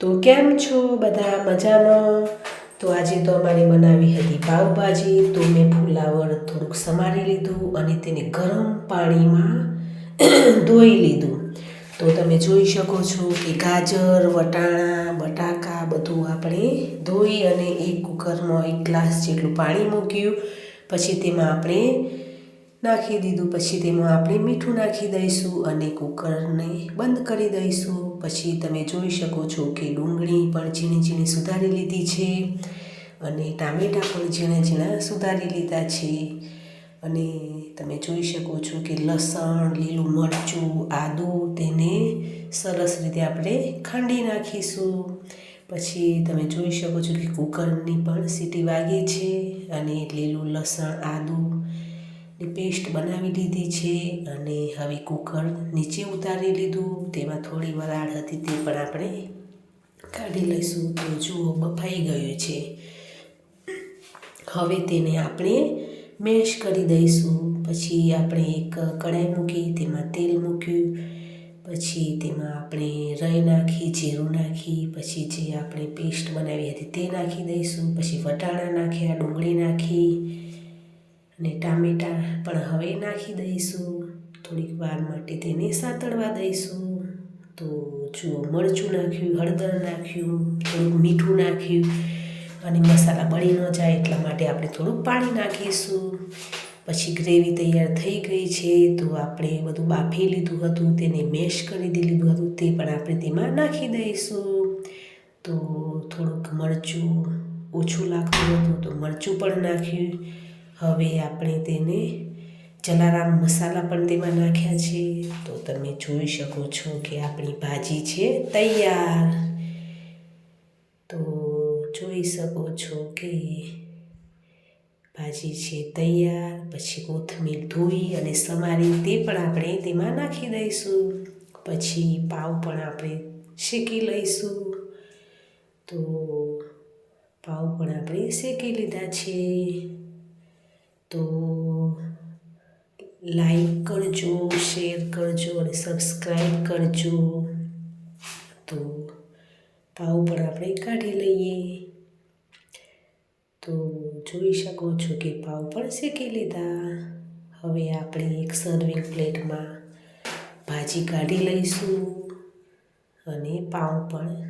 તો કેમ છો બધા મજામાં? તો આજે તો અમારે બનાવી હતી પાવભાજી. તો મેં ફુલાવર થોડુંક સમારી લીધું અને તેને ગરમ પાણીમાં ધોઈ લીધું. તો તમે જોઈ શકો છો કે ગાજર, વટાણા, બટાકા બધું આપણે ધોઈ અને એક કુકરમાં 1 ગ્લાસ જેટલું પાણી મૂક્યું. પછી તેમાં આપણે નાખી દીધું. પછી તેમાં આપણે મીઠું નાખી દઈશું અને કુકરને બંધ કરી દઈશું. પછી તમે જોઈ શકો છો કે ડુંગળી પણ ઝીણી ઝીણી સુધારી લીધી છે અને ટામેટાં પણ ઝીણા ઝીણા સુધારી લીધા છે. અને તમે જોઈ શકો છો કે લસણ, લીલું મરચું, આદું તેને સરસ રીતે આપણે ખાંડી નાખીશું. પછી તમે જોઈ શકો છો કે કુકરની પણ સીટી વાગી છે અને લીલું લસણ, આદુની પેસ્ટ બનાવી લીધી છે. અને હવે કુકર નીચે ઉતારી લીધું. તેમાં થોડી વરાળ હતી તે પણ આપણે કાઢી લઈશું. તો જુઓ બફાઈ ગયું છે. હવે તેને આપણે મેશ કરી દઈશું. પછી આપણે એક કઢાઈ મૂકી, તેમાં તેલ મૂક્યું. પછી તેમાં આપણે રાઈ નાખી, જીરું નાખી, પછી જે આપણે પેસ્ટ બનાવી હતી તે નાખી દઈશું. પછી વટાણા નાખ્યા, ડુંગળી નાખી અને ટામેટાં પણ હવે નાખી દઈશું. થોડીક વાર માટે તેને સાતળવા દઈશું. તો જુઓ મરચું નાખ્યું, હળદર નાખ્યું, થોડુંક મીઠું નાખ્યું અને મસાલા બળી ન જાય એટલા માટે આપણે થોડુંક પાણી નાખીશું. પછી ગ્રેવી તૈયાર થઈ ગઈ છે. તો આપણે બધું બાફી લીધું હતું, તેને મેશ કરી લીધું હતું, તે પણ આપણે તેમાં નાખી દઈશું. તો થોડુંક મરચું ઓછું લાગતું હતું તો મરચું પણ નાખ્યું. હવે આપણે તેને જલારામ મસાલા પણ તેમાં નાખ્યા છે. તો તમે જોઈ શકો છો કે આપણી ભાજી છે તૈયાર. તો જોઈ શકો છો કે ભાજી છે તૈયાર. પછી કોથમીર ધોઈ અને સમારી તે પણ આપણે તેમાં નાખી દઈશું. પછી પાવ પણ આપણે શેકી લઈશું. તો પાવ પણ આપણે શેકી લીધા છે. તો લાઈક કરજો, શેર કરજો અને સબસ્ક્રાઈબ કરજો. તો પાવ પણ આપણે કાઢી લઈએ. તો જોઈ શકો છો કે પાવ પણ શેકી લીધા. હવે આપણે એક સર્વિંગ પ્લેટમાં ભાજી કાઢી લઈશું અને પાવ પણ